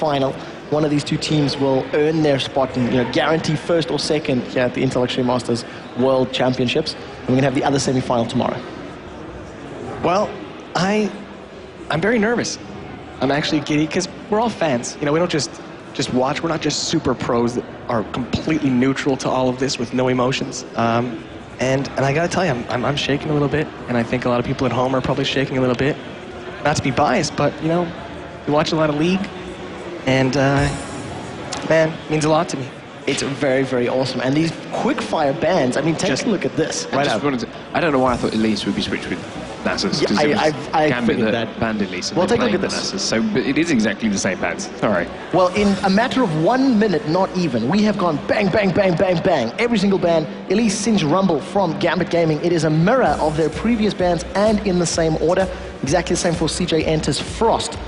final. One of these two teams will earn their spot and guarantee first or second here at the Intel Extreme Masters World Championships. And we're going to have the other semi-final tomorrow. Well, I'm very nervous. I'm actually giddy because we're all fans. We don't just watch. We're not just super pros that are completely neutral to all of this with no emotions. And I got to tell you, I'm shaking a little bit, and I think a lot of people at home are probably shaking a little bit. Not to be biased, but we watch a lot of League, and man, it means a lot to me. It's very, very awesome. And these quick-fire bands, I mean, take a look at this. I don't know why I thought Elise would be switched with Nasus. Yeah, I figured that. Banned Elise. Well, take a look at this. Nasus, so it is exactly the same bands. Sorry. Well, in a matter of 1 minute, not even, we have gone bang, bang, bang, bang, bang. Every single band. Elise, Singe, Rumble from Gambit Gaming. It is a mirror of their previous bands and in the same order. Exactly the same for CJ, Entus, Frost.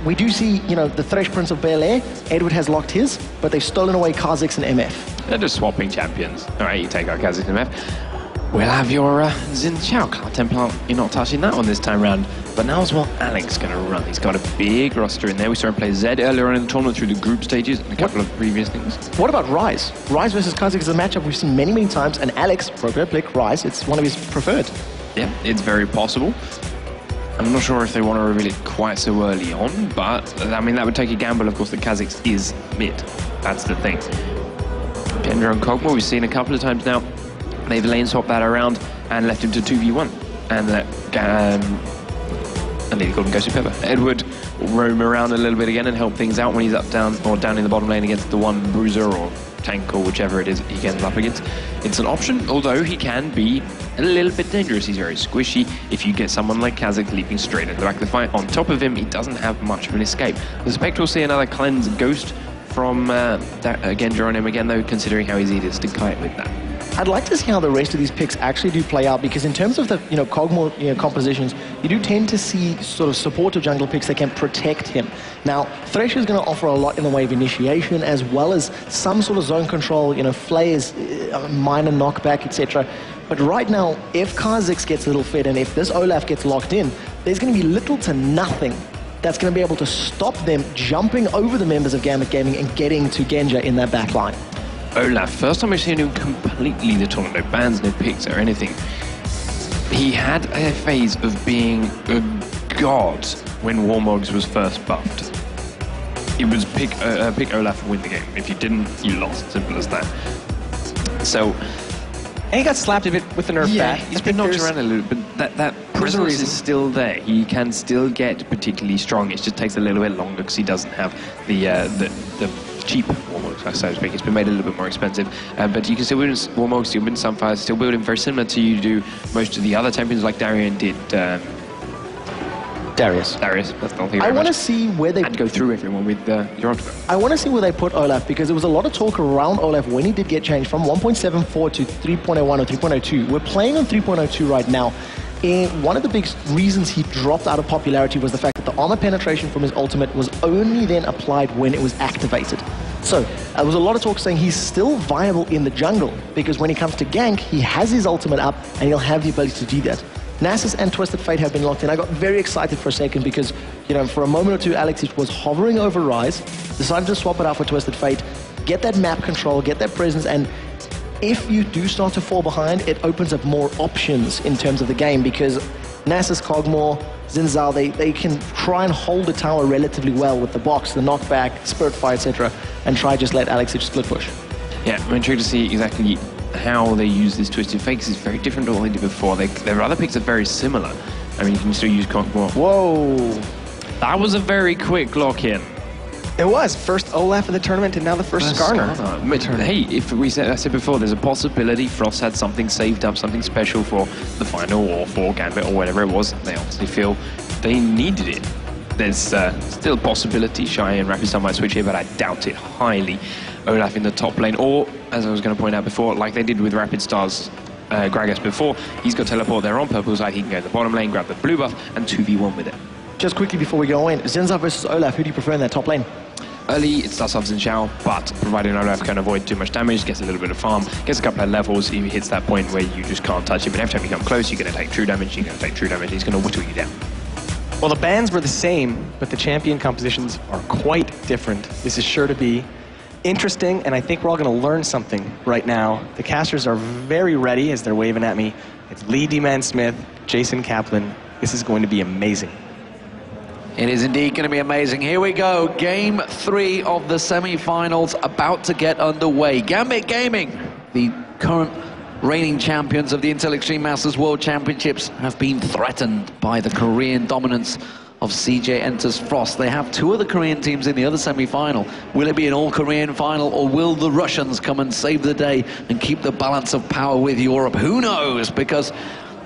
We do see, the Thresh Prince of Bel Air. Edward has locked his, but they've stolen away Kha'Zix and MF. They're just swapping champions. All right, you take our Kha'Zix and MF. We'll have your Xin Xiao Cloud Templar. You're not touching that one this time round. But now as well, Alex going to run. He's got a big roster in there. We saw him play Zed earlier on in the tournament through the group stages and a couple of previous things. What about Ryze? Ryze versus Kha'Zix is a matchup we've seen many, many times. And Alex, pick Ryze. It's one of his preferred. Yeah, it's very possible. I'm not sure if they want to reveal it quite so early on, but I mean, that would take a gamble, of course, that Kha'Zix is mid. That's the thing. Gendra and Kog'Maw, we've seen a couple of times now. They've lane swapped that around and left him to 2v1 and let I nearly called him Ghostly Pepper. Edward will roam around a little bit again and help things out when he's up, down, or down in the bottom lane against the one bruiser or tank or whichever it is he gets up against. It's an option, although he can be a little bit dangerous. He's very squishy if you get someone like Kha'Zix leaping straight into the back of the fight. On top of him, he doesn't have much of an escape. The Spectre will see another cleanse Ghost from Gendra on him again, though, considering how easy it is to kite with that. I'd like to see how the rest of these picks actually do play out, because in terms of the Kog'Maw compositions, you do tend to see sort of supportive jungle picks that can protect him. Now, Thresh is going to offer a lot in the way of initiation, as well as some sort of zone control, flares, minor knockback, etc. But right now, if Kha'Zix gets a little fed and if this Olaf gets locked in, there's going to be little to nothing that's going to be able to stop them jumping over the members of Gambit Gaming and getting to Genja in that back line. Olaf, first time we've seen him completely the tournament, no bans, no picks or anything. He had a phase of being a god when Warmogs was first buffed. It was pick Olaf and win the game. If you didn't, you lost. Simple as that. So, and he got slapped a bit with the nerf back. He's been knocked around a little bit, but that presence is still there. He can still get particularly strong. It just takes a little bit longer because he doesn't have the cheap Warmogs, so to speak. It's been made a little bit more expensive. But you can still build Warmogs, still build Sunfire, still build him very similar to you do most of the other champions like Darian did. Darius, that's not the I want to see where they... And go through everyone with your Octopus. I want to see where they put Olaf, because there was a lot of talk around Olaf when he did get changed from 1.74 to 3.01 or 3.02. We're playing on 3.02 right now. And one of the big reasons he dropped out of popularity was the fact that the armor penetration from his ultimate was only then applied when it was activated. So there was a lot of talk saying he's still viable in the jungle, because when he comes to gank, he has his ultimate up and he'll have the ability to do that. Nasus and Twisted Fate have been locked in. I got very excited for a second because, for a moment or two, Alex was hovering over Ryze, decided to swap it out for Twisted Fate, get that map control, get that presence, and if you do start to fall behind, it opens up more options in terms of the game, because Nasus, Kog'Maw, Xin Zhao, they can try and hold the tower relatively well with the box, the knockback, Spirit Fire, etc., and try just let Alex split push. Yeah, I'm intrigued to see exactly how they use this Twisted Fate, because it's very different to what they did before. Their other picks are very similar. I mean, you can still use Kog'Maw. Whoa! That was a very quick lock-in. It was. First Olaf of the tournament and now the first Skarner. Hey, I said before, there's a possibility Frost had something saved up, something special for the final or for Gambit or whatever it was. They obviously feel they needed it. There's still a possibility Shy and Rapid Star might switch here, but I doubt it highly. Olaf in the top lane, or, as I was going to point out before, like they did with Rapid Star's Gragas before, he's got teleport there on purple side, he can go to the bottom lane, grab the blue buff, and 2v1 with it. Just quickly before we go in, Xin Zhao versus Olaf, who do you prefer in that top lane? Early, it starts off Xin Xiao, but providing Olaf can avoid too much damage, gets a little bit of farm, gets a couple of levels, he hits that point where you just can't touch him, and every time you come close, you're going to take true damage, he's going to take true damage, he's going to whittle you down. Well, the bands were the same, but the champion compositions are quite different. This is sure to be interesting, and I think we're all going to learn something right now. The casters are very ready as they're waving at me. It's Lee D-Man Smith, Jason Kaplan. This is going to be amazing. It is indeed going to be amazing. Here we go. Game 3 of the semi-finals about to get underway. Gambit Gaming, the current reigning champions of the Intel Extreme Masters World Championships, have been threatened by the Korean dominance of CJ Entus Frost. They have 2 of the Korean teams in the other semi-final. Will it be an all-Korean final, or will the Russians come and save the day and keep the balance of power with Europe? Who knows? Because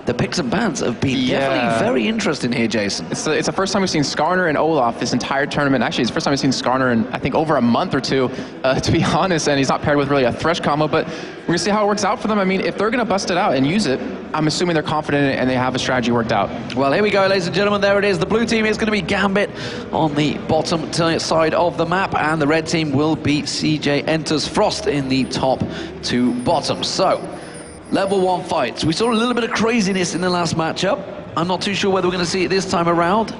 the picks and bans have been definitely very interesting here, Jason. It's the first time we've seen Skarner and Olaf this entire tournament. Actually, it's the first time we've seen Skarner in, I think, over a month or 2, to be honest, and he's not paired with really a Thresh combo, but we're going to see how it works out for them. I mean, if they're going to bust it out and use it, I'm assuming they're confident in it and they have a strategy worked out. Well, here we go, ladies and gentlemen. There it is. The blue team is going to be Gambit on the bottom side of the map, and the red team will be CJ Entus Frost in the top 2 bottoms. So, Level 1 fights. We saw a little bit of craziness in the last matchup. I'm not too sure whether we're going to see it this time around.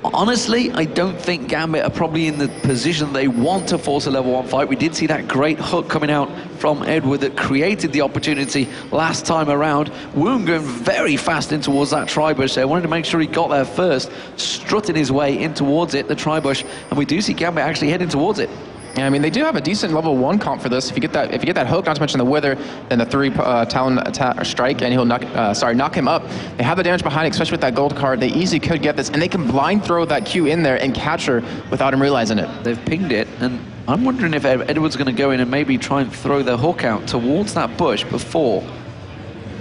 Honestly, I don't think Gambit are probably in the position they want to force a level 1 fight. We did see that great hook coming out from Edward that created the opportunity last time around. Woon going very fast in towards that tri-bush there. Wanted to make sure he got there first, strutting his way in towards it, the tri-bush, and we do see Gambit actually heading towards it. Yeah, I mean, they do have a decent level 1 comp for this. If you get that hook, not to mention the wither, then the 3 talon strike, and he'll knock him up. They have the damage behind it, especially with that gold card. They easily could get this, and they can blind throw that Q in there and catch her without him realizing it. They've pinged it, and I'm wondering if Edward's going to go in and maybe try and throw the hook out towards that bush before.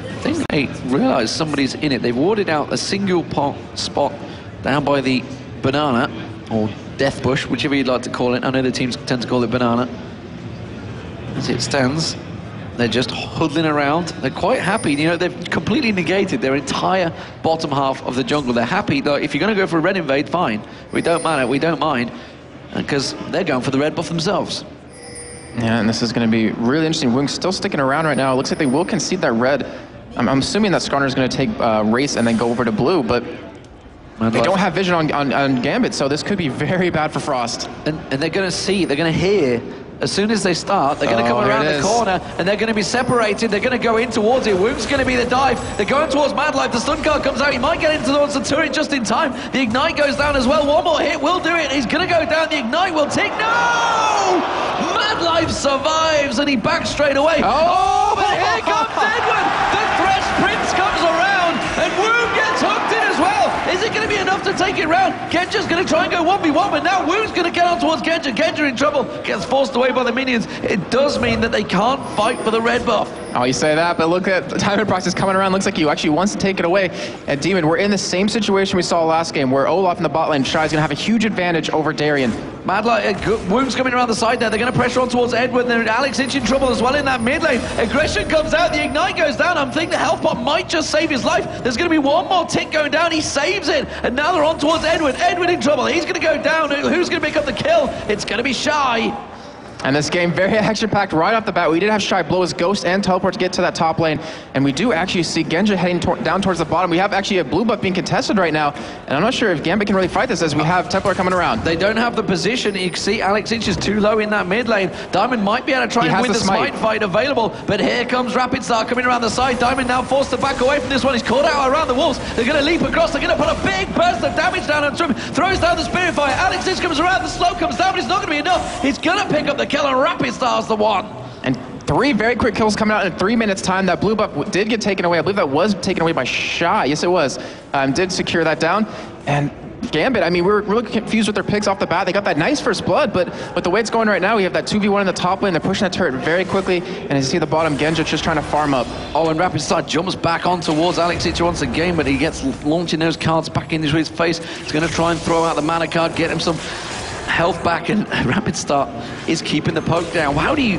I think they realize somebody's in it. They've warded out a single spot down by the banana, or death bush, whichever you'd like to call it. I know the teams tend to call it banana. As it stands, they're just huddling around. They're quite happy. You know, they've completely negated their entire bottom half of the jungle. They're happy that if you're going to go for a red invade, fine. We don't mind, because they're going for the red buff themselves. Yeah, and this is going to be really interesting. Wing's still sticking around right now. It looks like they will concede that red. I'm assuming that Skarner is going to take race and then go over to blue, but they don't have vision on Gambit, so this could be very bad for Frost. And they're going to hear, as soon as they start, they're going to come around the corner, and they're going to be separated. They're going to go in towards it. Woong's going to be the dive. They're going towards Mad Life. The stun card comes out. He might get into towards the turret just in time. The Ignite goes down as well. One more hit will do it. He's going to go down. The Ignite will tick. No! Mad Life survives, and he backs straight away. Oh, but here comes Edward. The Thresh Prince comes around, and Woong gets hooked in as well. Is it going to be enough to take it round? Genja's going to try and go 1v1, but now Woong's going to get on towards Genja. Genja in trouble, gets forced away by the minions. It does mean that they can't fight for the red buff. Oh, you say that, but look at the Diamond Proxy coming around. Looks like he actually wants to take it away. And Demon, we're in the same situation we saw last game, where Olaf in the bot lane, Shy is going to have a huge advantage over Darien. Woong's coming around the side there. They're going to pressure on towards Edward, and then Alex Inch in trouble as well in that mid lane. Aggression comes out, the Ignite goes down. I'm thinking the health pot might just save his life. There's going to be one more tick going down. He saves it, and now they're on towards Edward. Edward in trouble. He's going to go down. Who's going to pick up the kill? It's going to be Shy. And this game, very action-packed right off the bat. We did have Shy blow his Ghost and Teleport to get to that top lane, and we do actually see Genja heading down towards the bottom. We have actually a blue buff being contested right now, and I'm not sure if Gambit can really fight this as we have Templar coming around. They don't have the position. You can see Alex Inch is too low in that mid lane. Diamond might be able to try and win the smite fight available, but here comes Rapid Star coming around the side. Diamond now forced to back away from this one. He's caught out around the walls. They're going to leap across. They're going to put a big burst of damage down onto him. Throws down the Spirit Fire. Alex Inch comes around. The slow comes down, but it's not going to be enough. He's going to pick up the kill, and Rapid Star the one. And 3 very quick kills coming out in 3 minutes time. That blue buff did get taken away. I believe that was taken away by Shy. Yes, it was. Did secure that down. And Gambit, I mean, we were really confused with their picks off the bat. They got that nice first blood, but with the way it's going right now, we have that 2v1 in the top lane. They're pushing that turret very quickly, and as you see the bottom, Genja just trying to farm up. Oh, and Rapid Star jumps back on towards Alex Inch once again, but he gets launching those cards back into his face. He's going to try and throw out the mana card, get him some health back, and Rapid Star is keeping the poke down. How do you...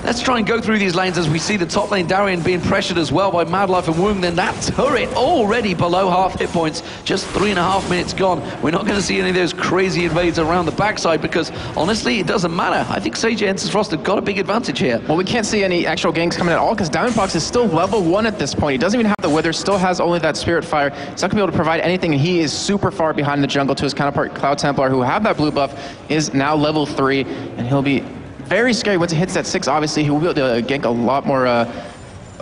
let's try and go through these lanes as we see the top lane Darien being pressured as well by Madlife and Woong. Then that turret already below half hit points, just 3.5 minutes gone. We're not going to see any of those crazy invades around the backside because honestly it doesn't matter. I think CJ Entus Frost have got a big advantage here. Well, we can't see any actual ganks coming at all because Diamondbox is still level 1 at this point. He doesn't even have the Wither, still has only that Spirit Fire. He's not going to be able to provide anything, and he is super far behind the jungle to his counterpart Cloud Templar, who have that blue buff, is now level 3, and he'll be very scary once he hits that 6. Obviously, he will be able to gank a lot more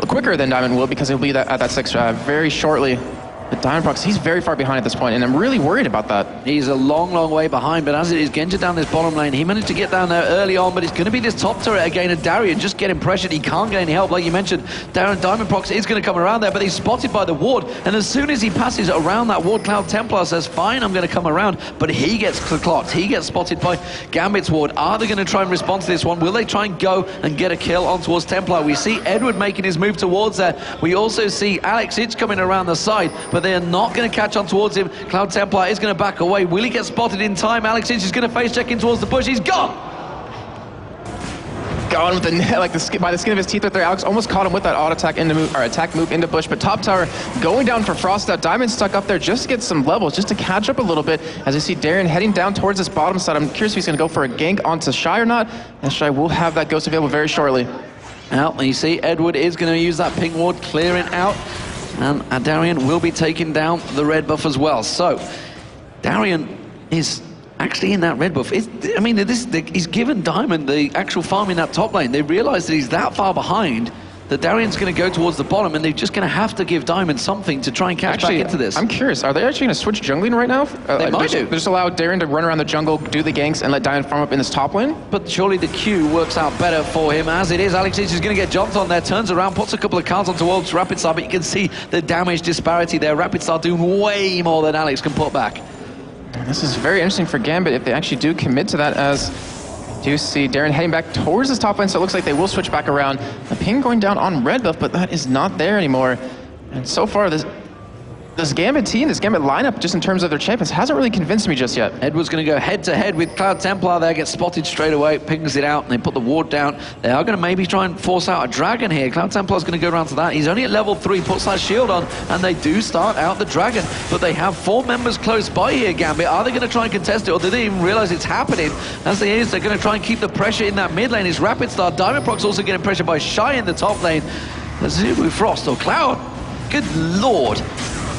quicker than Diamond will because he'll be at that 6 very shortly. But Diamondbox, he's very far behind at this point, and I'm really worried about that. He's a long, long way behind, but as it is, Genja down this bottom lane, he managed to get down there early on, but it's going to be this top turret again, and Darien just getting pressured. He can't get any help, like you mentioned. Diamondbox is going to come around there, but he's spotted by the ward, and as soon as he passes around that ward, Cloud Templar says, fine, I'm going to come around, but he gets clocked. He gets spotted by Gambit's ward. Are they going to try and respond to this one? Will they try and go and get a kill on towards Templar? We see Edward making his move towards there. We also see Alex Itch coming around the side, but they are not going to catch on towards him. Cloud Templar is going to back away. Will he get spotted in time? Alex Itch is going to face check in towards the bush. He's gone! Gone with by the skin of his teeth right there. Alex almost caught him with that auto attack attack move into bush, but top tower going down for Frost. That Diamond stuck up there just to get some levels, just to catch up a little bit. As you see Darien heading down towards this bottom side. I'm curious if he's going to go for a gank onto Shy or not, and Shy will have that ghost available very shortly. Now, you see Edward is going to use that ping ward, clearing out, and Darien will be taking down the red buff as well. So, Darien is actually in that red buff. I mean, he's given Diamond the actual farm in that top lane. They realize that he's that far behind that Darien's going to go towards the bottom, and they're just going to have to give Diamond something to try and catch back into this. I'm curious, are they actually going to switch jungling right now? They might do. Just allow Darien to run around the jungle, do the ganks, and let Diamond farm up in this top lane? But surely the Q works out better for him. As it is, Alex Itch is going to get jumped on there, turns around, puts a couple of cards on towards Rapid Star, but you can see the damage disparity there. Rapid Star doing way more than Alex can put back. This is very interesting for Gambit if they actually do commit to that, as you see Darien heading back towards this top lane, so it looks like they will switch back around. The ping going down on red buff, but that is not there anymore. And so far, this Gambit team, this Gambit lineup, just in terms of their champions, hasn't really convinced me just yet. Edward's going to go head-to-head with Cloud Templar there, gets spotted straight away, pings it out, and they put the ward down. They are going to maybe try and force out a dragon here. Cloud Templar's going to go around to that. He's only at level 3, puts that shield on, and they do start out the dragon. But they have 4 members close by here, Gambit. Are they going to try and contest it, or do they even realize it's happening? As they is, they're going to try and keep the pressure in that mid lane. It's Rapid Star. Diamondprox also getting pressure by Shy in the top lane. Let's see with Frost or Cloud. Good lord.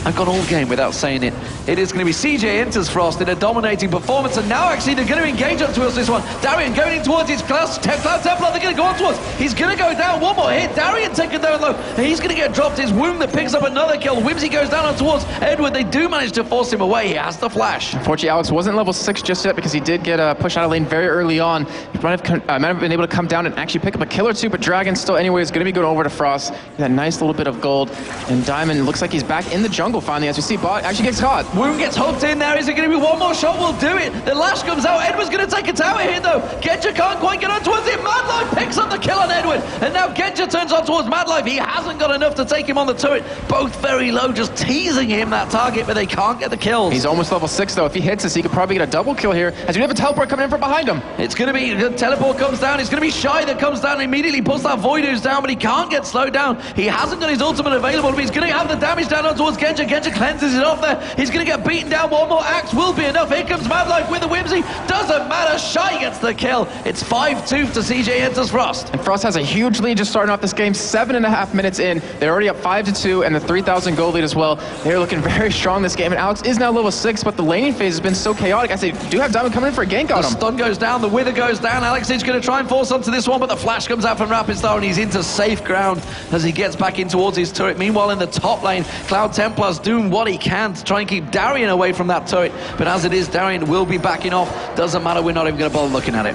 I've gone all game without saying it. It is going to be CJ Entus Frost in a dominating performance, and now actually they're going to engage on towards this one. Darien going in towards his Cloud Templar, they're going to go on towards. He's going to go down, one more hit. Darien taken down low, and he's going to get dropped. His Wound that picks up another kill. Whimsy goes down on towards Edward. They do manage to force him away. He has the flash. Unfortunately, Alex wasn't level 6 just yet because he did get pushed out of lane very early on. He might have been able to come down and actually pick up a kill or two, but Dragon still anyway is going to be going over to Frost. That nice little bit of gold, and Diamond looks like he's back in the jungle finally, as you see Bot actually gets caught. Wound gets hooked in there. Is it going to be one more shot? Will do it. The lash comes out. Edward's going to take a tower hit though. Genja can't quite get on towards it. Madlife picks up the kill on Edward, and now Genja turns on towards Madlife. He hasn't got enough to take him on the turret. Both very low, just teasing him that target, but they can't get the kills. He's almost level 6 though. If he hits this, he could probably get a double kill here, as we have a teleport coming in from behind him. It's going to be, the teleport comes down. It's going to be Shy that comes down and immediately puts that Void Ooze down, but he can't get slowed down. He hasn't got his ultimate available, but he's going to have the damage down on towards Genja. Genja cleanses it off there. He's going to get beaten down. One more axe will be enough. Here comes Madlife with the Whimsy. Doesn't matter. Shy gets the kill. It's 5-2 to CJ Entus Frost. And Frost has a huge lead just starting off this game. 7.5 minutes in. They're already up 5-2, and the 3,000 gold lead as well. They're looking very strong this game. And Alex is now level 6, but the laning phase has been so chaotic. I say, do have Diamond coming in for a gank on him. The stun goes down. The Wither goes down. Alex is going to try and force onto this one, but the flash comes out from Rapid Star, and he's into safe ground as he gets back in towards his turret. Meanwhile, in the top lane, Cloud Templar's doing what he can to try and keep Darien away from that turret. But as it is, Darien will be backing off. Doesn't matter, we're not even going to bother looking at it.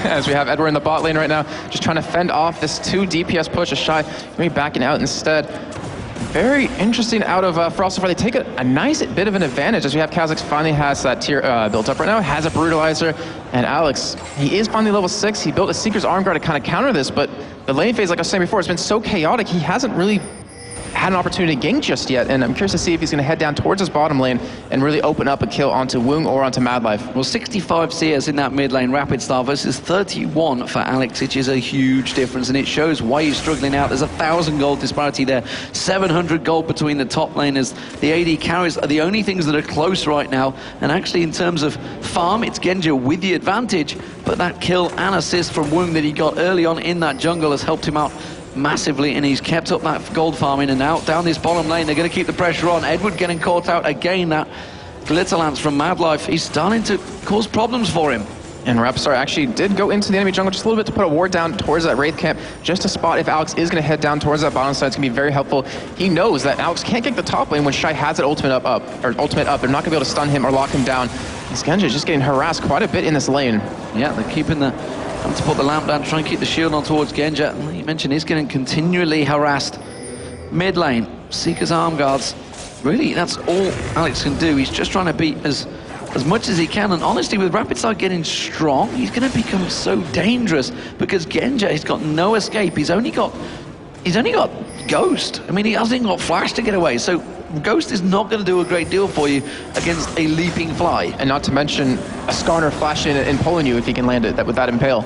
As we have Edward in the bot lane right now, just trying to fend off this 2 DPS push. A Shy maybe backing out instead. Very interesting out of Frost so far. They take a nice bit of an advantage, as we have Kha'Zix finally has that tier built up right now, has a Brutalizer, and Alex, he is finally level 6. He built a Seeker's Arm Guard to kind of counter this, but the lane phase, like I was saying before, has been so chaotic, he hasn't really had an opportunity to gank just yet, and I'm curious to see if he's going to head down towards his bottom lane and really open up a kill onto Woong or onto Madlife. Well, 65 CS in that mid lane, Rapid Star versus 31 for Alex, which is a huge difference, and it shows why he's struggling out. There's 1,000 gold disparity there, 700 gold between the top laners. The AD carries are the only things that are close right now, and actually in terms of farm, it's Genja with the advantage, but that kill and assist from Woong that he got early on in that jungle has helped him out massively, and he's kept up that gold farm in and out. Down this bottom lane, they're going to keep the pressure on. Edward getting caught out again. That glitter lance from Madlife, he's starting to cause problems for him. And Rapstar actually did go into the enemy jungle just a little bit to put a ward down towards that Wraith camp, just to spot if Alex is going to head down towards that bottom side. It's going to be very helpful. He knows that Alex can't get the top lane when Shy has that ultimate up. They're not going to be able to stun him or lock him down. This Genja is just getting harassed quite a bit in this lane. Yeah, they're keeping the... to put the lamp down, try and keep the shield on towards Genja. You mentioned he's getting continually harassed. Mid lane, Seeker's arm guards. Really, that's all Alex can do. He's just trying to beat as much as he can, and honestly, with Rapid Star getting strong, he's going to become so dangerous because Genja, he's got no escape. He's only got Ghost. I mean, he hasn't got Flash to get away, so Ghost is not going to do a great deal for you against a leaping fly. And not to mention a Skarner flash in and pulling you if he can land it with that impale.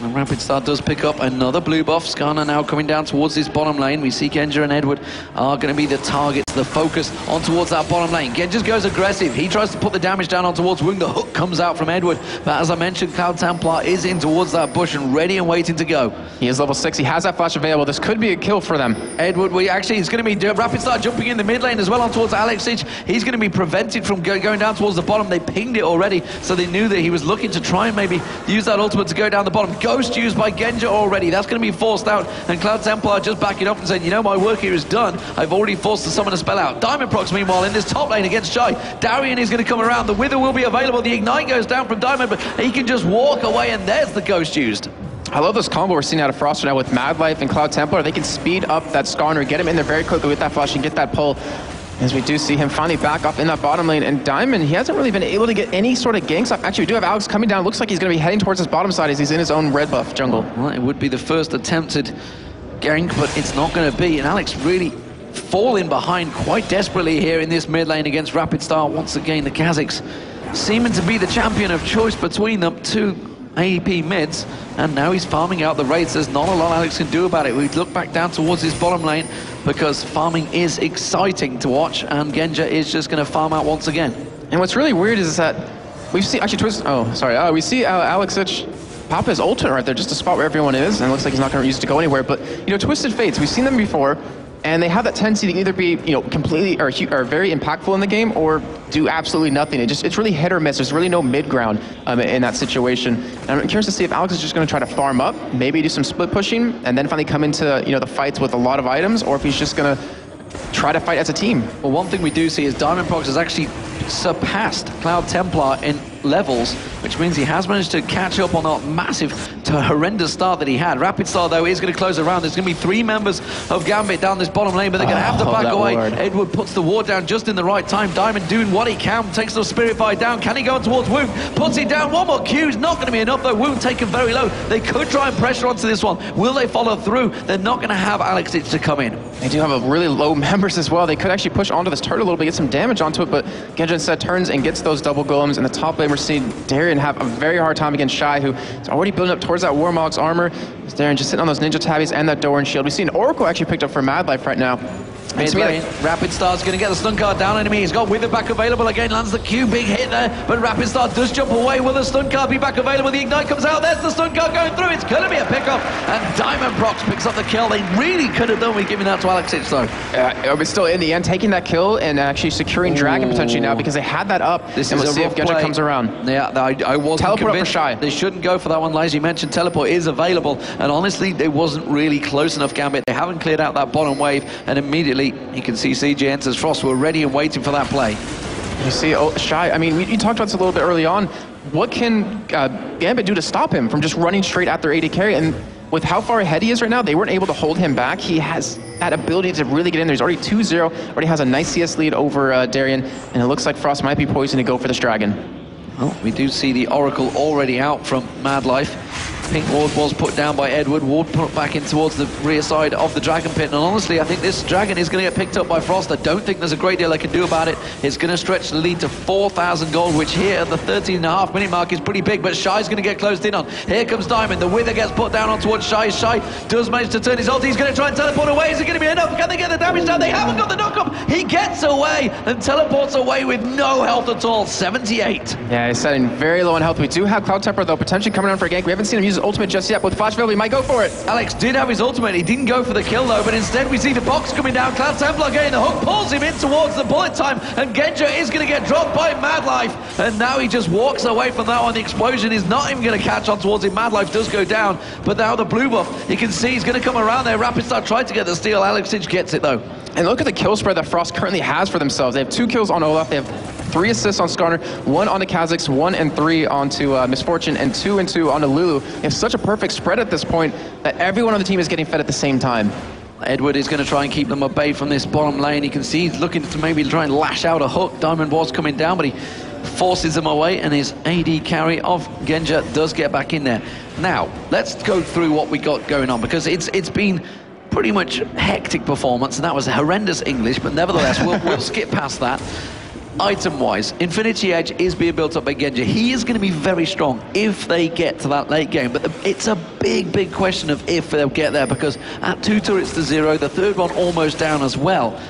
And Rapid Star does pick up another blue buff. Skarner now coming down towards this bottom lane. We see Genja and Edward are going to be the targets, the focus on towards that bottom lane. Genja goes aggressive. He tries to put the damage down on towards Woong. The hook comes out from Edward. But as I mentioned, Cloud Templar is in towards that bush and ready and waiting to go. He is level 6. He has that flash available. This could be a kill for them. Edward, it's going to be Rapid Star jumping in the mid lane as well on towards Alex Sitch. He's going to be prevented from going down towards the bottom. They pinged it already, so they knew that he was looking to try and maybe use that ultimate to go down the bottom. Ghost used by Genja already. That's going to be forced out, and Cloud Templar just backing up and saying, you know, my work here is done. I've already forced the summon a spell out. Diamond Prox, meanwhile, in this top lane against Shy. Darian is going to come around. The Wither will be available. The Ignite goes down from Diamond, but he can just walk away, and there's the Ghost used. I love this combo we're seeing out of Frost now with Madlife and Cloud Templar. They can speed up that Skarner, get him in there very quickly with that flash and get that pull. As we do see him finally back up in that bottom lane, and Diamond, he hasn't really been able to get any sort of ganks off. Actually, we do have Alex coming down. Looks like he's going to be heading towards his bottom side as he's in his own red buff jungle. Well, it would be the first attempted gank, but it's not going to be. And Alex really falling behind quite desperately here in this mid lane against Rapid Star. Once again, the Kazakhs seeming to be the champion of choice between them, two AEP mids, and now he's farming out the Wraiths. There's not a lot Alex can do about it. We look back down towards his bottom lane because farming is exciting to watch, and Genja is just going to farm out once again. And what's really weird is that we see we see Alex Sitch pop his ultimate right there, just a spot where everyone is, and it looks like he's not going to use it to go anywhere. But you know, Twisted Fates, we've seen them before, and they have that tendency to either be, you know, completely or very impactful in the game or do absolutely nothing. It's really hit or miss. There's really no mid ground in that situation. And I'm curious to see if Alex is just going to try to farm up, maybe do some split pushing, and then finally come into, you know, the fights with a lot of items, or if he's just going to try to fight as a team. Well, one thing we do see is Diamond Prox has actually surpassed Cloud Templar in levels, which means he has managed to catch up on that massive to horrendous start that he had. Rapid Star, though, is going to close around. There's going to be 3 members of Gambit down this bottom lane, but they're going to have to back away. Ward. Edward puts the ward down just in the right time. Diamond doing what he can, takes the Spirit Fire down. Can he go towards Woong? Puts it down. One more Q is not going to be enough, though. Woong taken very low. They could try and pressure onto this one. Will they follow through? They're not going to have Alex Sitch to come in. They do have a really low members as well. They could actually push onto this turret a little bit, get some damage onto it, but Genja instead turns and gets those double golems. In the top lane, we're seeing Darian have a very hard time against Shy, who is already building up towards that Warmog's armor. Darian just sitting on those ninja tabbies and that Doran shield. We've seen Oracle actually picked up for Madlife right now. Mid lane, Rapid Star's going to get the stun card down enemy. He's got Wither back available again, lands the Q, big hit there, but Rapid Star does jump away. Will the stun card be back available? The Ignite comes out, there's the stun card going through. It's going to be a pickup, and Diamond Prox picks up the kill. They really could have done with giving that to Alex Sitch, though. But still, in the end, taking that kill and actually securing Dragon potentially now, because they had that up. This and is let's see if Genja comes around. Yeah, I wasn't Teleport convinced. for Shy. They shouldn't go for that one. As you mentioned, Teleport is available, and honestly, they wasn't really close enough, Gambit. They haven't cleared out that bottom wave, and immediately you can see CJ Entus Frost were ready and waiting for that play. You see, Shy, I mean, you talked about this a little bit early on. What can Gambit do to stop him from just running straight at their AD carry? And with how far ahead he is right now, they weren't able to hold him back. He has that ability to really get in there. He's already 2-0, already has a nice CS lead over Darian, and it looks like Frost might be poised to go for this Dragon. Well, we do see the Oracle already out from Madlife. Pink Ward was put down by Edward. Ward put back in towards the rear side of the Dragon Pit. And honestly, I think this Dragon is going to get picked up by Frost. I don't think there's a great deal I can do about it. It's going to stretch the lead to 4,000 gold, which here at the 13.5 minute mark is pretty big, but Shy's going to get closed in on. Here comes Diamond. The Wither gets put down on towards Shy. Shy does manage to turn his ulti. He's going to try and teleport away. Is it going to be enough? Can they get the damage down? They haven't got the knock-up. He gets away and teleports away with no health at all. 78. Yeah, he's setting very low on health. We do have Cloud Temper, though, potentially coming on for a gank. We haven't seen him use his ultimate just yet. With Flash Veil, we might go for it. Alex did have his ultimate. He didn't go for the kill, though, but instead we see the box coming down. Cloud Templar getting the hook, pulls him in towards the bullet time, and Genja is going to get dropped by Madlife. And now he just walks away from that one. The explosion is not even going to catch on towards him. Madlife does go down, but now the blue buff, you can see he's going to come around there. Rapid Star tried to get the steal. Alex Hitch gets it, though. And look at the kill spread that Frost currently has for themselves. They have 2 kills on Olaf. They have 3 assists on Skarner, 1 on the Kha'Zix, 1 and 3 onto Misfortune, and 2 and 2 onto Lulu. They have such a perfect spread at this point that everyone on the team is getting fed at the same time. Edward is going to try and keep them at bay from this bottom lane. You can see he's looking to maybe try and lash out a hook. Diamond was coming down, but he forces them away, and his AD carry of Genja does get back in there. Now, let's go through what we got going on, because it's been pretty much hectic performance, and that was horrendous English, but nevertheless, we'll skip past that. Item-wise, Infinity Edge is being built up by Genja. He is going to be very strong if they get to that late game, but it's a big question of if they'll get there, because at 2 turrets to 0, the third one almost down as well.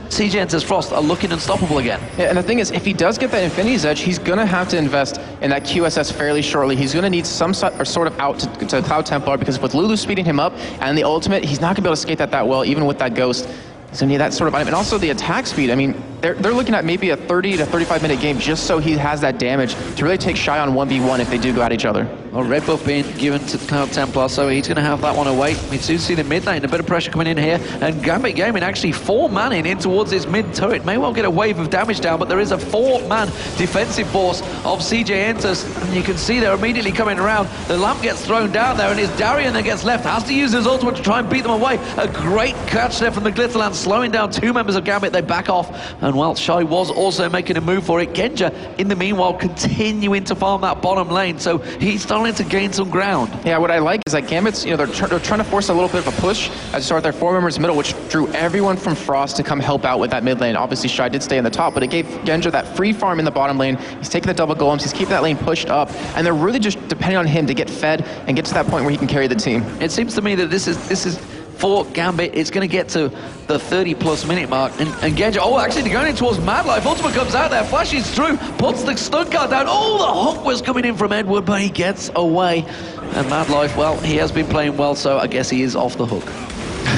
CJ Entus Frost are looking unstoppable again. Yeah, and the thing is, if he does get that Infinity's Edge, he's going to have to invest in that QSS fairly shortly. He's going to need some sort of out to Cloud Templar, because with Lulu speeding him up and the ultimate, he's not going to be able to skate that well, even with that Ghost. So need that sort of item. And also the attack speed. I mean, they're looking at maybe a 30 to 35 minute game just so he has that damage to really take Shy on 1v1 if they do go at each other. Well, red buff being given to Cloud Templar, so he's going to have that one away. We do see the mid lane, a bit of pressure coming in here, and Gambit Gaming actually 4-manning in towards his mid turret. May well get a wave of damage down, but there is a 4-man defensive force of CJ Entus, and you can see they're immediately coming around. The lamp gets thrown down there, and it's Darian that gets left, has to use his ultimate to try and beat them away. A great catch there from the Glitterland, slowing down 2 members of Gambit. They back off, and while Shy was also making a move for it, Genja, in the meanwhile, continuing to farm that bottom lane, so he's starting to gain some ground. Yeah, what I like is that Gambit's, they're trying to force a little bit of a push as start their 4 members middle, which drew everyone from Frost to come help out with that mid lane. Obviously, Shy did stay in the top, but it gave Genja that free farm in the bottom lane. He's taking the double golems, he's keeping that lane pushed up, and they're really just depending on him to get fed and get to that point where he can carry the team. It seems to me that this is for Gambit. It's going to get to the 30+ minute mark, and Genja, actually they're going in towards Madlife. Ultimate comes out there, flashes through, puts the stun guard down. The hook was coming in from Edward, but he gets away. And Madlife, well, he has been playing well, so I guess he is off the hook.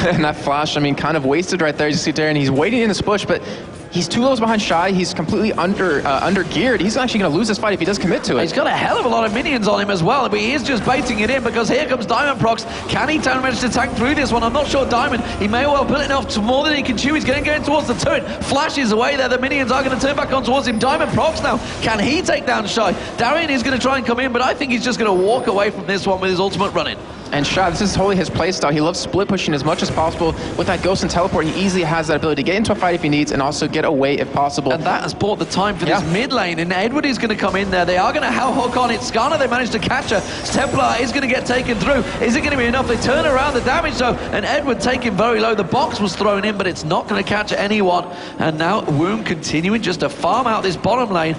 And that flash, I mean, kind of wasted right there. You see Darren, he's waiting in this bush, but he's 2 lows behind Shy. He's completely under geared. He's actually going to lose this fight if he does commit to it. He's got a hell of a lot of minions on him as well, but he is just baiting it in, because here comes Diamond Prox. Can he manage to tank through this one? I'm not sure. Diamond, he may well pull it enough to more than he can chew. He's going towards the turret. Flashes away there. The minions are going to turn back on towards him. Diamond Prox now. Can he take down Shy? Darian is going to try and come in, but I think he's just going to walk away from this one with his ultimate running. And Shy, this is totally his playstyle. He loves split pushing as much as possible. With that Ghost and Teleport, he easily has that ability to get into a fight if he needs, and also get away if possible. And that has bought the time for this mid lane, and Edward is going to come in there. They are going to hook on it. Skarner, they managed to catch her. Templar is going to get taken through. Is it going to be enough? They turn around the damage, though, and Edward taken very low. The box was thrown in, but it's not going to catch anyone. And now Wound continuing just to farm out this bottom lane.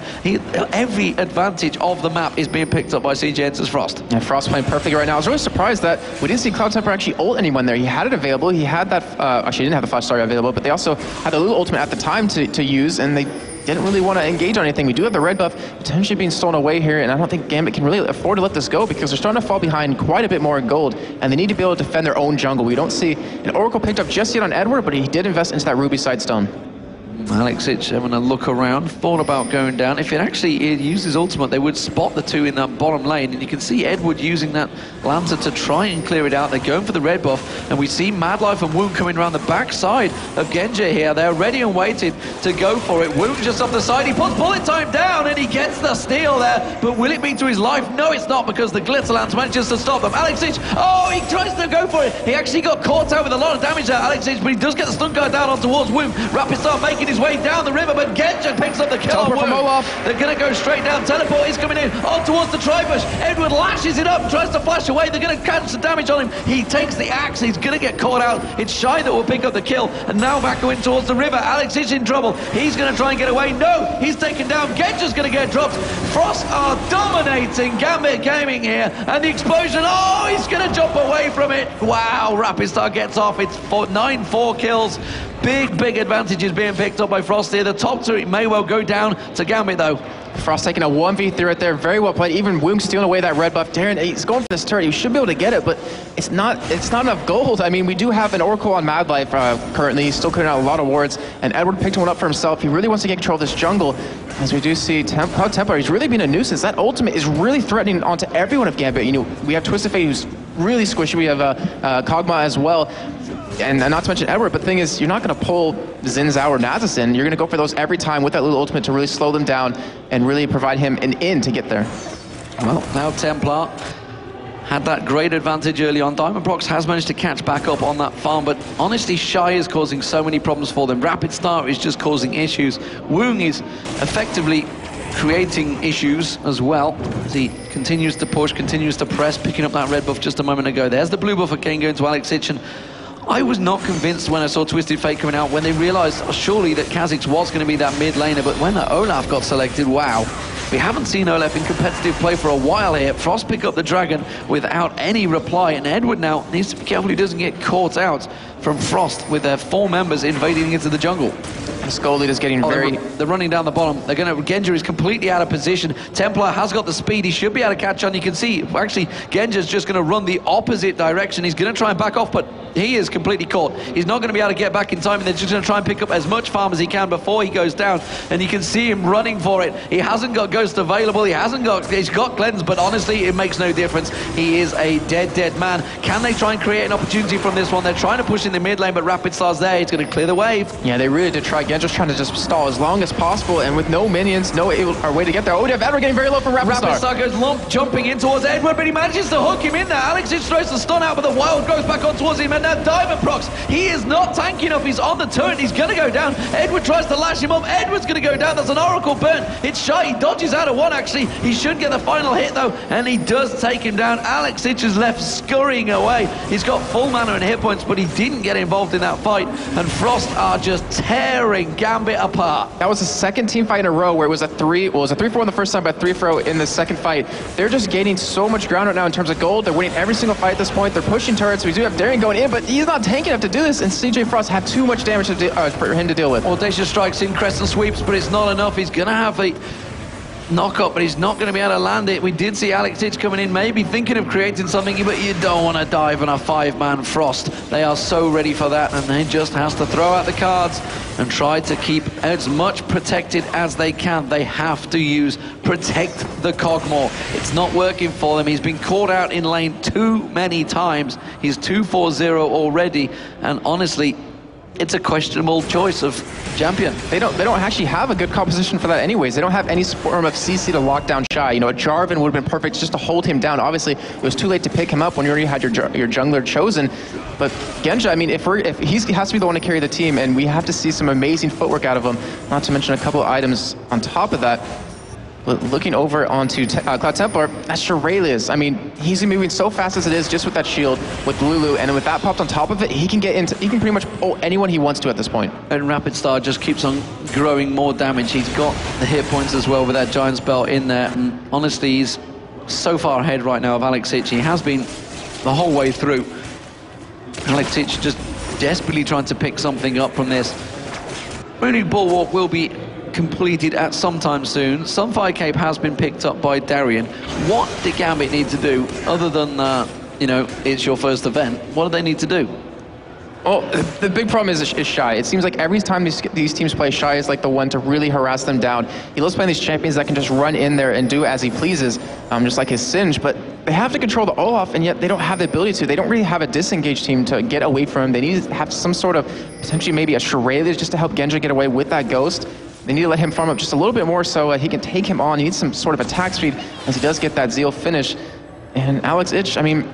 Every advantage of the map is being picked up by CJ Entus Frost. Yeah, Frost playing perfectly right now. I was really surprised that we didn't see Cloud Temper actually ult anyone there. He had it available. He had that, actually he didn't have the Flash Star available, but they also had the Lulu ultimate at the time to use, and they didn't really want to engage on anything. We do have the red buff potentially being stolen away here, and I don't think Gambit can really afford to let this go, because they're starting to fall behind quite a bit more in gold, and they need to be able to defend their own jungle. We don't see an Oracle picked up just yet on Edward, but he did invest into that Ruby Sidestone. Alex Hitch having a look around, thought about going down. If it actually uses ultimate, they would spot the 2 in that bottom lane, and you can see Edward using that Lantern to try and clear it out. They're going for the red buff, and we see Madlife and Wound coming around the back side of Genja here. They're ready and waiting to go for it. Wound just off the side, he puts bullet time down, and he gets the steal there, but will it be to his life? No, it's not, because the Glitterlands manages to stop them. Alex Hitch, he tries to go for it. He actually got caught out with a lot of damage there, Alex Hitch, but he does get the stun guard down on towards Wound. Rapid Star making making his way down the river, but Genja picks up the kill on Teleport from Wu. Olaf. They're going to go straight down. Teleport is coming in, on towards the Tribush. Edward lashes it up, tries to flash away. They're going to catch the damage on him. He takes the axe, he's going to get caught out. It's Shy that will pick up the kill, and now back going towards the river. Alex is in trouble. He's going to try and get away. No, he's taken down. Genja's going to get dropped. Frost are dominating Gambit Gaming here, and the explosion, oh, he's going to jump away from it. Wow, Rapid Star gets off. It's 9-4 kills. Big advantages being picked up by Frost here. The top two may well go down to Gambit though. Frost taking a 1v3 right there, very well played. Even Woong stealing away that red buff. Darren, he's going for this turret. He should be able to get it, but it's not enough gold. I mean, we do have an Oracle on Mad Life currently. He's still putting out a lot of wards, and Edward picked one up for himself. He really wants to get control of this jungle, as we do see Cloud Templar. He's really been a nuisance. That ultimate is really threatening onto everyone of Gambit. You know, we have Twisted Fate, who's really squishy. We have Kog'Maw as well. And not to mention Edward, but the thing is, you're not going to pull Xin Zhao or Nazasin. You're going to go for those every time with that little ultimate to really slow them down and really provide him an in to get there. Well, now Templar had that great advantage early on. Diamondprox has managed to catch back up on that farm, but honestly, Shy is causing so many problems for them. Rapid Star is just causing issues. Woong is effectively creating issues as well as he continues to push, continues to press, picking up that red buff just a moment ago. There's the blue buff again going to Alex Itchen. I was not convinced when I saw Twisted Fate coming out, when they realized surely that Kha'Zix was going to be that mid laner, but when that Olaf got selected, wow. We haven't seen Olaf in competitive play for a while here. Frost pick up the dragon without any reply, and Edward now needs to be careful he doesn't get caught out from Frost with their 4 members invading into the jungle. Scully is getting They're running down the bottom. They're going to... Genja is completely out of position. Templar has got the speed. He should be able to catch on. You can see, actually, Genja's just going to run the opposite direction. He's going to try and back off, but he is completely caught. He's not going to be able to get back in time, and they're just going to try and pick up as much farm as he can before he goes down. And you can see him running for it. He hasn't got Ghost available. He's got Cleanse, but honestly, it makes no difference. He is a dead man. Can they try and create an opportunity from this one? They're trying to push in the mid lane, but Rapid Star's there. He's going to clear the wave. Yeah, they really did try. Genja's trying to just stall as long as possible, and with no minions, no way to get there. Oh, Edward getting very low from Rapid Star. Rapid Star goes lump, jumping in towards Edward, but he manages to hook him in there. Alex just throws the stun out, but the wild goes back on towards him, and now Diamondprox, he is not tanky enough. He's on the turret. He's going to go down. Edward tries to lash him up. Edward's going to go down. That's an Oracle burn. It's Shy. He dodges out of one, actually. He should get the final hit, though, and he does take him down. Alex Itch is left scurrying away. He's got full mana and hit points, but he didn't get involved in that fight, and Frost are just tearing Gambit apart. That was the second team fight in a row where it was a 3-4 in the first time, but 3-4 in the second fight. They're just gaining so much ground right now in terms of gold. They're winning every single fight at this point. They're pushing turrets. We do have Darien going in, but he's not tanky enough to do this, and CJ Frost have too much damage for him to deal with. Audacious strikes in, Crescent sweeps, but it's not enough. He's going to have a knock up, but he's not going to be able to land it. We did see Alex Itch coming in, maybe thinking of creating something, but you don't want to dive on a 5-man Frost. They are so ready for that, and they just has to throw out the cards and try to keep as much protected as they can. They have to use Protect the Kog'Maw. It's not working for them. He's been caught out in lane too many times. He's 2-4-0 already, and honestly, it's a questionable choice of champion. They don't actually have a good composition for that anyways. They don't have any form of CC to lock down Shy. You know, a Jarvan would have been perfect just to hold him down. Obviously, it was too late to pick him up when you already had your jungler chosen. But Genja, I mean, if he has to be the one to carry the team, and we have to see some amazing footwork out of him, not to mention a couple of items on top of that. Looking over onto Cloud Templar, that's Shirelius. I mean, he's moving so fast as it is, just with that shield, with Lulu, and with that popped on top of it, he can pretty much ult anyone he wants to at this point. And Rapid Star just keeps on growing more damage. He's got the hit points as well with that Giant Spell in there, and honestly, he's so far ahead right now of Alex Itch. He has been the whole way through. Alex Itch just desperately trying to pick something up from this. Runic Bulwark will be completed at some time soon. Sunfire Cape has been picked up by Darien. What did Gambit need to do other than, you know, it's your first event? What do they need to do? Well, the big problem is Shy. It seems like every time these teams play, Shy is like the one to really harass them down. He loves playing these champions that can just run in there and do as he pleases, just like his Singe, but they have to control the Olaf, and yet they don't have the ability to. They don't really have a disengaged team to get away from him. They need to have some sort of, potentially maybe a Shirelius just to help Genja get away with that Ghost. They need to let him farm up just a little bit more so he can take him on. He needs some sort of attack speed as he does get that Zeal finish. And Alex Itch, I mean,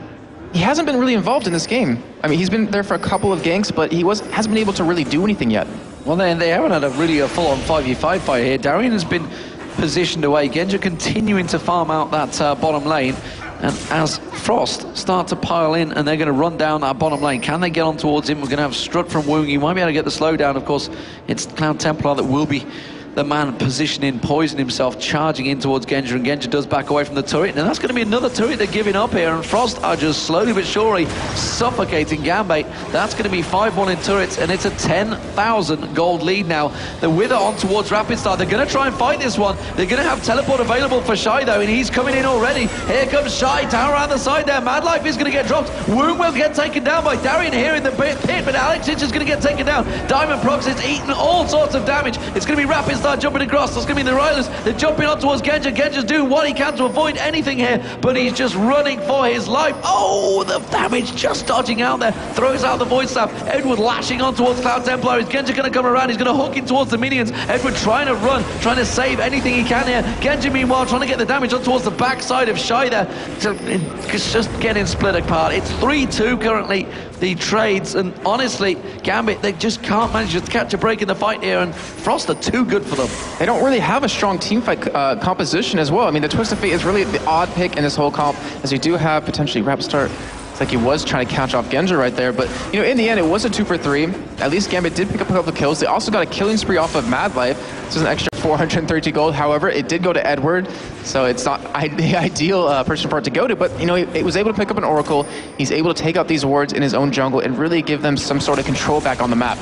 he hasn't been really involved in this game. I mean, he's been there for a couple of ganks, but he hasn't been able to really do anything yet. Well, they haven't had a full-on 5v5 fight here. Darian has been positioned away. Genja continuing to farm out that bottom lane. And as Frost start to pile in and they're going to run down that bottom lane, can they get on towards him? We're going to have Strut from Woong. He might be able to get the slowdown. Of course, it's Cloud Templar that will be the man positioning, poison himself, charging in towards Genja, and Genja does back away from the turret, and that's going to be another turret they're giving up here, and Frost are just slowly but surely suffocating Gambit. That's going to be 5-1 in turrets, and it's a 10,000 gold lead now. The Wither on towards Rapid Star. They're going to try and fight this one. They're going to have teleport available for Shy, though, and he's coming in already. Here comes Shy, tower around the side there. Mad Life is going to get dropped. Woong will get taken down by Darian here in the pit, but Alex Hitch is going to get taken down. Diamond Prox is eating all sorts of damage. It's going to be Rapid Star jumping across. That's going to be the Riders. They're jumping on towards Genja. Genja's doing what he can to avoid anything here, but he's just running for his life. Oh, the damage just dodging out there. Throws out the Void Staff. Edward lashing on towards Cloud Templar. Is Genja going to come around? He's going to hook in towards the minions. Edward trying to run, trying to save anything he can here. Genja, meanwhile, trying to get the damage on towards the backside of Shy there. It's just getting split apart. It's 3-2 currently, the trades, and honestly, Gambit, they just can't manage to catch a break in the fight here, and Frost are too good for them. They don't really have a strong team fight composition as well. I mean, the Twist of Fate is really the odd pick in this whole comp, as you do have potentially Rapid Star. It's like he was trying to catch off Genja right there, but you know, in the end, it was a 2 for 3. At least Gambit did pick up a couple of kills. They also got a killing spree off of Mad Life. This is an extra 432 gold. However, it did go to Edward, so it's not the ideal person for it to go to, but you know, he was able to pick up an Oracle. He's able to take out these wards in his own jungle and really give them some sort of control back on the map.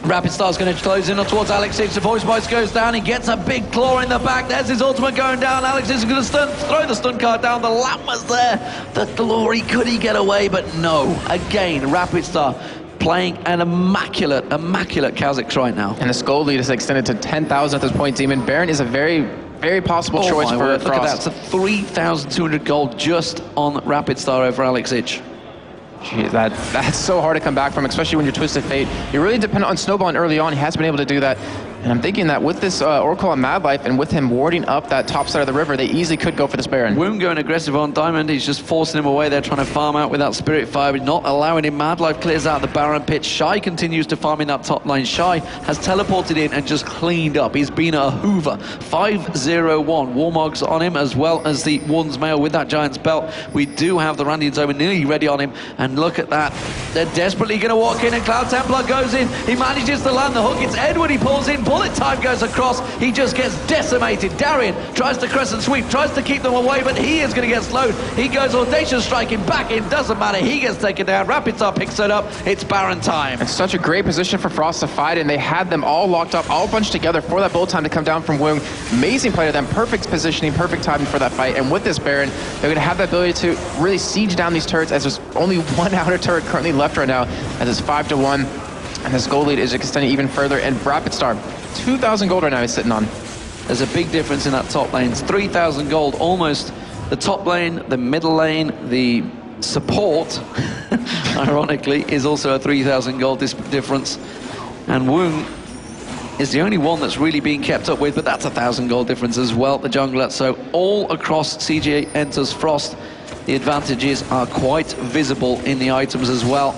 Rapid Star's going to close in towards Alex Hitch. The Voice Box goes down. He gets a big claw in the back. There's his ultimate going down. Alex Hitch is going to throw the stun card down. The lamp was there. The glory, could he get away? But no. Again, Rapid Star playing an immaculate Kha'Zix right now. And the gold lead is extended to 10,000 at this point, Demon. Baron is a very possible choice for Frost. Look at that. It's a 3,200 gold just on Rapid Star over Alex Hitch. Jeez, that's so hard to come back from, especially when you're Twisted Fate. You're really dependent on Snowballing early on. He has been able to do that. And I'm thinking that with this Oracle on Mad Life and with him warding up that top side of the river, they easily could go for this Baron. Woong going aggressive on Diamond. He's just forcing him away there, trying to farm out with that Spirit Fire, but not allowing him. Mad Life clears out the Baron pit. Shy continues to farm in that top line. Shy has teleported in and just cleaned up. He's been a hoover. 5-0-1. Warmogs on him, as well as the Warden's Mail with that Giant's Belt. We do have the Randian Zone nearly ready on him, and look at that. They're desperately going to walk in, and Cloud Templar goes in. He manages to land the hook. It's Edward. He pulls in. Bullet time goes across. He just gets decimated. Darian tries to crescent sweep, tries to keep them away, but he is going to get slowed. He goes audacious striking back in. Doesn't matter. He gets taken down. Rapid Star picks it up. It's Baron time. It's such a great position for Frost to fight, and they had them all locked up, all bunched together for that bullet time to come down from Woong. Amazing play to them. Perfect positioning, perfect timing for that fight. And with this Baron, they're going to have the ability to really siege down these turrets, as there's only one outer turret currently left right now, as it's 5-1. And this gold lead is extending even further. And Rapid Star, 2,000 gold right now he's sitting on. There's a big difference in that top lane. It's 3,000 gold almost. The top lane, the middle lane, the support, ironically, is also a 3,000 gold difference. And Woong is the only one that's really being kept up with, but that's 1,000 gold difference as well, the jungler. So all across CJ Entus Frost, the advantages are quite visible in the items as well.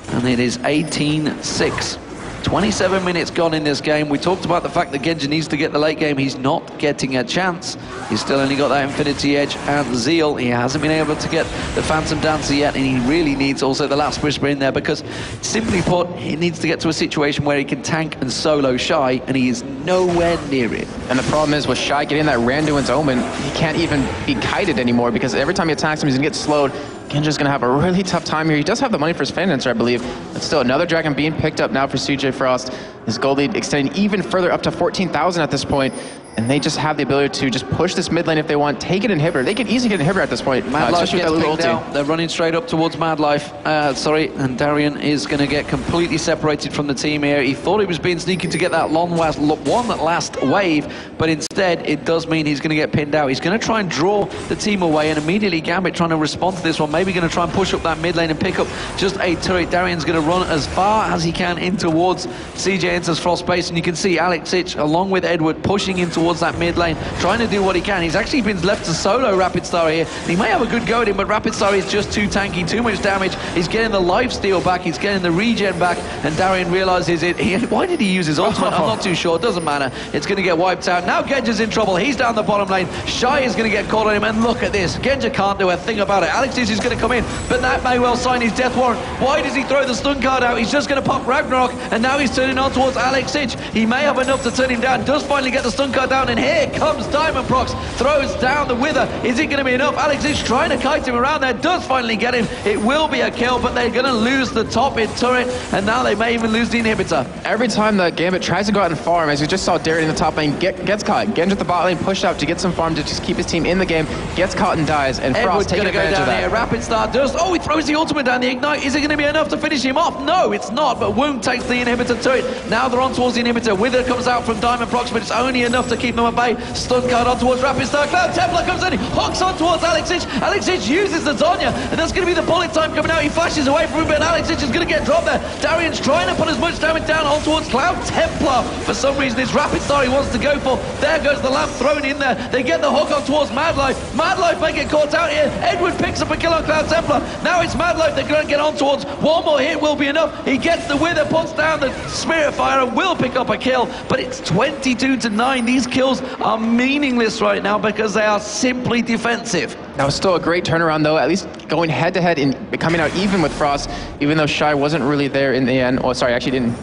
And it is 18-6. 27 minutes gone in this game. We talked about the fact that Genja needs to get the late game. He's not getting a chance. He's still only got that Infinity Edge and Zeal. He hasn't been able to get the Phantom Dancer yet, and he really needs also the Last Whisper in there, because simply put, he needs to get to a situation where he can tank and solo Shy, and he is nowhere near it. And the problem is with Shy getting that Randuin's Omen, he can't even be kited anymore, because every time he attacks him, he's gonna get slowed. Genja's going to have a really tough time here. He does have the money for his Fan Dancer, I believe. But still, another Dragon being picked up now for CJ Frost. His gold lead extending even further up to 14,000 at this point. And they just have the ability to just push this mid lane if they want. Take an inhibitor. They can easily get an inhibitor at this point. Mad Life gets picked out. They're running straight up towards Mad Life. And Darian is going to get completely separated from the team here. He thought he was being sneaky to get that one last wave, but instead it does mean he's going to get pinned out. He's going to try and draw the team away, and immediately Gambit trying to respond to this one. Maybe going to try and push up that mid lane and pick up just a turret. Darian's going to run as far as he can in towards CJ Entus Frost base, and you can see Alex Hitch along with Edward pushing into towards that mid lane, trying to do what he can. He's actually been left to solo Rapid Star here. He may have a good go at him, but Rapid Star is just too tanky, too much damage. He's getting the lifesteal back, he's getting the regen back, and Darian realizes it. Why did he use his ultimate? I'm not too sure. It doesn't matter. It's going to get wiped out. Now Genja's in trouble. He's down the bottom lane. Shy is going to get caught on him, and look at this. Genja can't do a thing about it. Alexis is going to come in, but that may well sign his death warrant. Why does he throw the stun card out? He's just going to pop Ragnarok, and now he's turning on towards Alex Ich. He may have enough to turn him down. Does finally get the stun card down, and here comes Diamond Prox. Throws down the Wither. Is it going to be enough? Alex Ich trying to kite him around there. Does finally get him. It will be a kill, but they're going to lose the top mid turret, and now they may even lose the inhibitor. Every time the Gambit tries to go out and farm, as we just saw Darian in the top lane, gets caught. Genja at the bot lane, pushed out to get some farm to just keep his team in the game, gets caught and dies, and Frost taking advantage of that. Here. Rapid Star does. Oh, he throws the ultimate down the ignite. Is it going to be enough to finish him off? No, it's not, but Wound takes the inhibitor to it. Now they're on towards the inhibitor. Wither comes out from Diamond Prox, but it's only enough to keep them at bay. Stun card on towards Rapid Star. Cloud Templar comes in, hooks on towards Alex Ich. Alex Ich uses the Zonya, and that's going to be the bullet time coming out. He flashes away from him, but Alex Ich is going to get dropped there. Darian's trying to put as much damage down on towards Cloud Templar. For some reason, it's Rapid Star he wants to go for. There goes the lamp thrown in there. They get the hook on towards Mad Life. Mad Life may get caught out here. Edward picks up a kill on Cloud Templar. Now it's Mad Life they're going to get on towards. One more hit will be enough. He gets the Wither, puts down the Spirit Fire, and will pick up a kill. But it's 22-9. These kills are meaningless right now because they are simply defensive. That was still a great turnaround, though, at least going head-to-head and coming out even with Frost, even though Shy wasn't really there in the end. Oh, sorry, actually didn't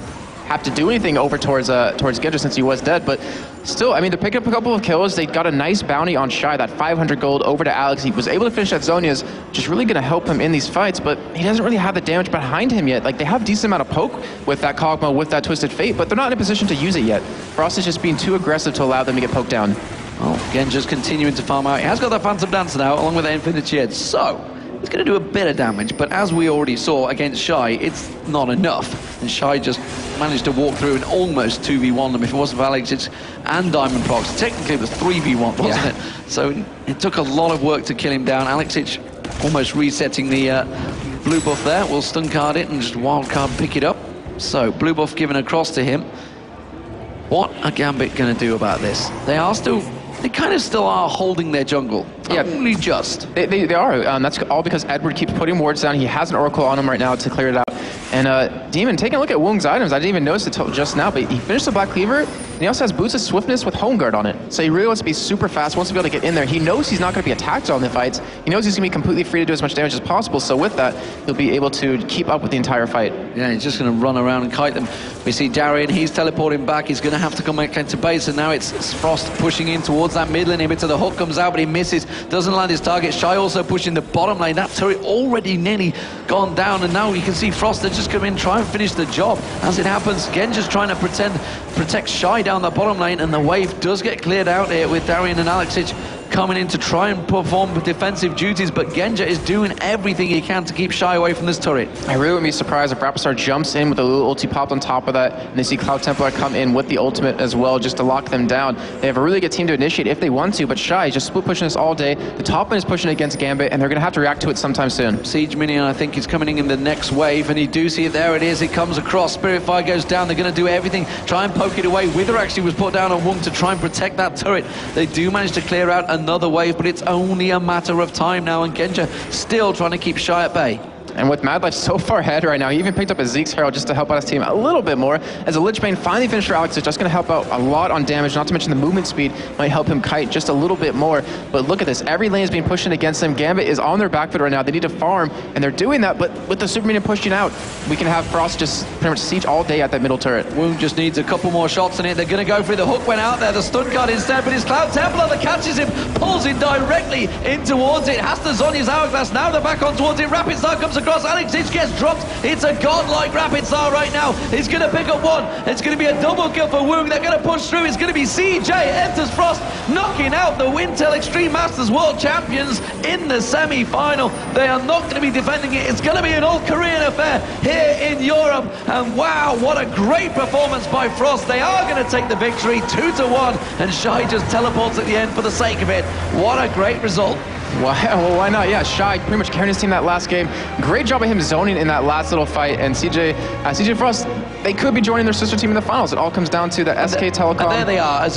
have to do anything over towards Genja since he was dead, but still, I mean, to pick up a couple of kills, they got a nice bounty on Shy, that 500 gold over to Alex. He was able to finish that Zonya's, which is really going to help him in these fights, but he doesn't really have the damage behind him yet. Like, they have a decent amount of poke with that Kog'Maw, with that Twisted Fate, but they're not in a position to use it yet. Frost is just being too aggressive to allow them to get poked down. Oh, Genja's continuing to farm out. He has got that Phantom Dancer now, along with the Infinity Edge, so he's going to do a bit of damage, but as we already saw against Shy, it's not enough. And Shy just managed to walk through and almost 2v1 them. If it wasn't for Alex Ich and Diamond Prox, technically it was 3v1, wasn't it? So it took a lot of work to kill him down. Alex Ich almost resetting the blue buff there. We'll stun card it and just wild card pick it up. So blue buff given across to him. What are Gambit going to do about this? They kind of still are holding their jungle. Yeah, only just. They are. That's all because Edward keeps putting wards down. He has an Oracle on him right now to clear it out. And Demon, taking a look at Woong's items, I didn't even notice it till just now, but he finished the Black Cleaver, and he also has Boots of Swiftness with Home Guard on it. So he really wants to be super fast, wants to be able to get in there. He knows he's not going to be attacked on the fights. He knows he's going to be completely free to do as much damage as possible, so with that, he'll be able to keep up with the entire fight. Yeah, he's just going to run around and kite them. We see Darian, he's teleporting back. He's going to have to come back into base, and now it's Frost pushing in towards that mid lane inhibitor. The hook comes out, but he misses. Doesn't land his target. Shy also pushing the bottom lane. That turret already nearly gone down, and now you can see Frost, they're just come in, try and finish the job. As it happens, Genja's trying to protect Shy down the bottom lane, and the wave does get cleared out here with Darian and Alex Ich coming in to try and perform defensive duties, but Genja is doing everything he can to keep Shy away from this turret. I really wouldn't be surprised if Rapid Star jumps in with a little ulti popped on top of that, and they see Cloud Templar come in with the ultimate as well, just to lock them down. They have a really good team to initiate if they want to, but Shy is just split pushing this all day. The top lane is pushing against Gambit, and they're going to have to react to it sometime soon. Siege Minion, I think, is coming in the next wave, and you do see it. There it is. It comes across. Spirit Fire goes down. They're going to do everything, try and poke it away. Wither actually was put down on Woong to try and protect that turret. They do manage to clear out another wave, but it's only a matter of time now, and Genja still trying to keep Shy at bay. And with Mad Life so far ahead right now, he even picked up a Zeke's Herald just to help out his team a little bit more. As a Lich Bane finally finished for Alex, it's just going to help out a lot on damage, not to mention the movement speed might help him kite just a little bit more. But look at this, every lane is being pushed in against them. Gambit is on their back foot right now. They need to farm, and they're doing that, but with the Super Minion pushing out, we can have Frost just pretty much siege all day at that middle turret. Woong just needs a couple more shots in it. They're going to go for it. The hook went out there, the stun guard instead, but it's Cloud Templar that catches him, pulls him directly in towards it, has the Zonya's Hourglass, now they're back on towards it. Rapid Star comes across, Alex Ich gets dropped. It's a godlike Rapid Star right now. He's going to pick up one. It's going to be a double kill for Woong. They're going to push through. It's going to be CJ Entus Frost knocking out the Wintel Extreme Masters World Champions in the semi-final. They are not going to be defending it. It's going to be an all-Korean affair here in Europe. And wow, what a great performance by Frost. They are going to take the victory 2-1, and Shy just teleports at the end for the sake of it. What a great result. Why not? Yeah, Shy pretty much carrying his team that last game. Great job of him zoning in that last little fight. And CJ Frost, they could be joining their sister team in the finals. It all comes down to the SK Telecom. And there they are.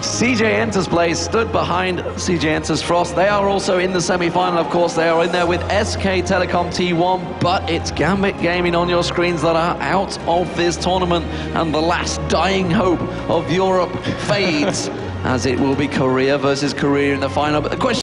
CJ Entus Blaze stood behind CJ Entus Frost. They are also in the semi-final, of course. They are in there with SK Telecom T1, but it's Gambit Gaming on your screens that are out of this tournament, and the last dying hope of Europe fades, as it will be Korea versus Korea in the final. But the question